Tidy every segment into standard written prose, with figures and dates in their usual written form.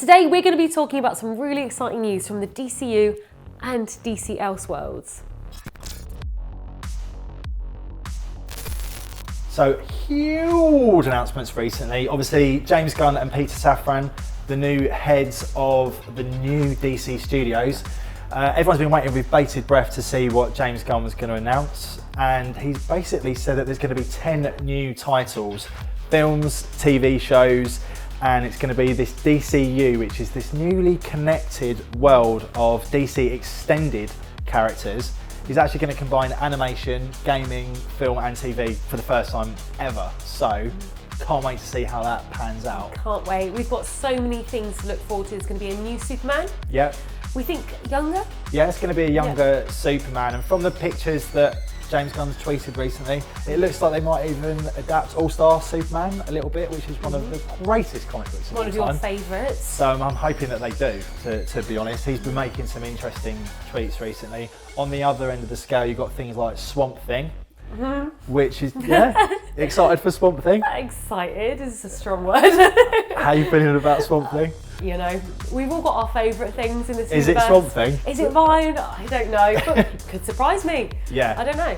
Today we're going to be talking about some really exciting news from the DCU and DC Elseworlds. So, huge announcements recently. Obviously, James Gunn and Peter Safran, the new heads of the new DC studios. Everyone's been waiting with bated breath to see what James Gunn was going to announce. And he's basically said that there's going to be 10 new titles, films, TV shows, and it's going to be this DCU, which is this newly connected world of DC extended characters. He's actually going to combine animation, gaming, film and TV for the first time ever. So, can't wait to see how that pans out. Can't wait. We've got so many things to look forward to. There's going to be a new Superman. Yep. We think younger? Yeah, it's going to be a younger Superman. And from the pictures that James Gunn's tweeted recently, it looks like they might even adapt All-Star Superman a little bit, which is one of the greatest comic books of all time. One of your favourites. So I'm hoping that they do, to be honest. He's been making some interesting tweets recently. On the other end of the scale, you've got things like Swamp Thing, which is, excited for Swamp Thing? Excited is a strong word. How are you feeling about Swamp Thing? You know, we've all got our favourite things in this Is universe. it Swamp Thing? Is it mine? I don't know, but could surprise me. Yeah. I don't know.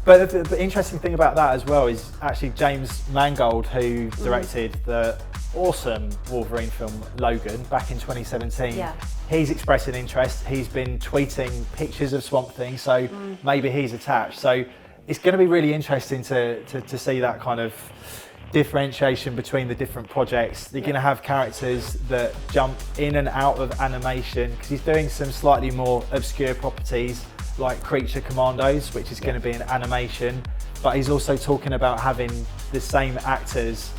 But the interesting thing about that as well is actually James Mangold, who directed the awesome Wolverine film Logan back in 2017. Yeah. He's expressed an interest. He's been tweeting pictures of Swamp Thing, so maybe he's attached. So it's going to be really interesting to see that kind of differentiation between the different projects. You're going to have characters that jump in and out of animation because he's doing some slightly more obscure properties like Creature Commandos, which is going to be an animation, but he's also talking about having the same actors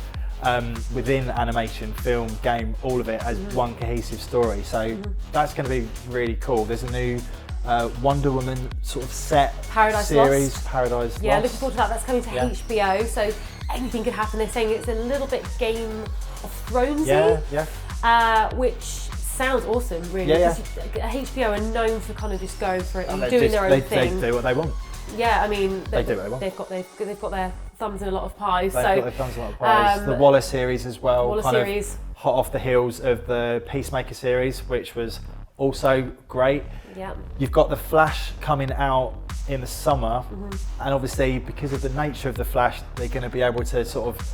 within animation, film, game, all of it as one cohesive story. So that's going to be really cool. There's a new Wonder Woman sort of set Paradise series, Lost. Paradise Lost. Yeah, looking forward to that. That's coming to HBO, so anything could happen. They're saying it's a little bit Game of Thronesy, which sounds awesome, really. Yeah. HBO are known for kind of just going for it and doing their own thing. They do what they want. Yeah, I mean, they do what they want. They've got their thumbs in a lot of pies. They've got their thumbs in a lot of pies. The Waller series as well. Waller series. Hot off the heels of the Peacemaker series, which was also great. Yeah. You've got the Flash coming out in the summer, and obviously because of the nature of the Flash, they're going to be able to sort of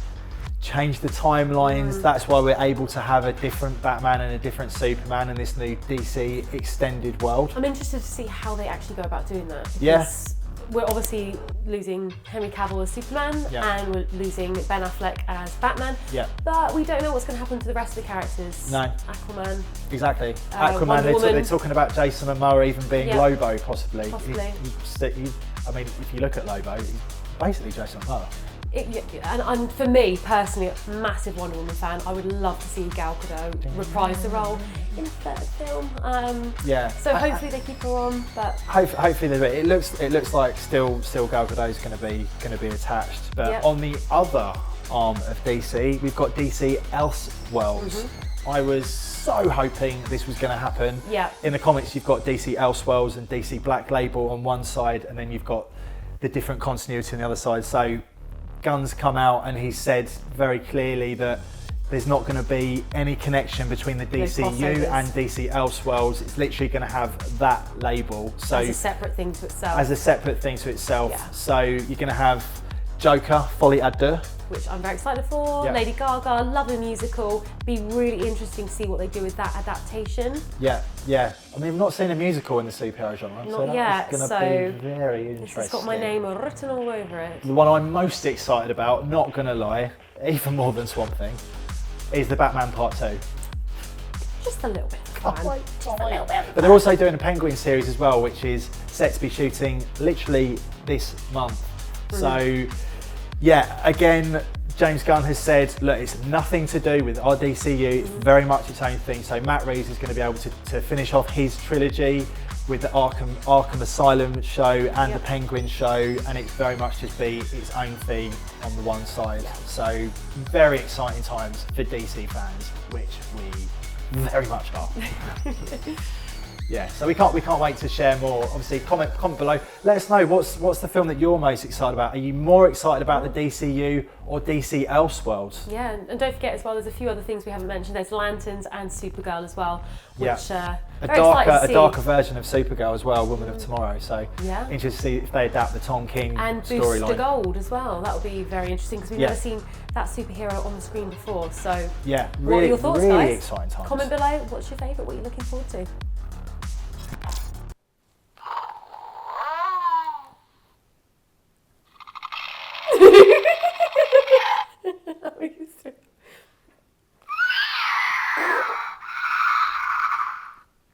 change the timelines. That's why we're able to have a different Batman and a different Superman in this new DC extended world. I'm interested to see how they actually go about doing that. Because we're obviously losing Henry Cavill as Superman and we're losing Ben Affleck as Batman. Yeah. But we don't know what's going to happen to the rest of the characters. No. Aquaman. Exactly. Wonder Aquaman, Woman. they're talking about Jason Momoa even being Lobo, possibly. Possibly. I mean, if you look at Lobo, he's basically Jason Momoa. And for me personally, a massive Wonder Woman fan, I would love to see Gal Gadot reprise the role in a third film. So hopefully they keep her on, but hopefully they do. It looks like still Gal Gadot's going to be attached. But on the other arm of DC, we've got DC Elseworlds. I was so hoping this was going to happen. Yeah. In the comics, you've got DC Elseworlds and DC Black Label on one side, and then you've got the different continuity on the other side. So Gunn's come out and he said very clearly that there's not going to be any connection between the DCU and DC Elseworlds. It's literally going to have that label. So as a separate thing to itself. Yeah. So you're going to have Joker, Folie à Deux, which I'm very excited for. Yeah. Lady Gaga, love the musical. Be really interesting to see what they do with that adaptation. Yeah. I mean, I've not seen a musical in the superhero genre, so that's going to be very interesting. It's got my name written all over it. The one I'm most excited about, not going to lie, even more than Swamp Thing, is the Batman Part 2. Just a little bit. Just a little bit. But they're also doing a Penguin series as well, which is set to be shooting literally this month. So, again, James Gunn has said, look, it's nothing to do with our DCU, it's very much its own thing. So Matt Reeves is going to be able to finish off his trilogy with the Arkham Asylum show and the Penguin show, and it's very much just be its own thing on the one side. So very exciting times for DC fans, which we very much are. Yeah, so we can't wait to share more. Obviously, comment below. Let us know what's the film that you're most excited about. Are you more excited about the DCU or DC Elseworlds? Yeah, and don't forget as well, there's a few other things we haven't mentioned. There's Lanterns and Supergirl as well, which a darker version of Supergirl as well, Woman of Tomorrow. So interested to see if they adapt the Tom King and storyline. Booster Gold as well. That will be very interesting because we've never seen that superhero on the screen before. So yeah, really, what are your thoughts, really guys? exciting times. Comment below. What's your favourite? What are you looking forward to?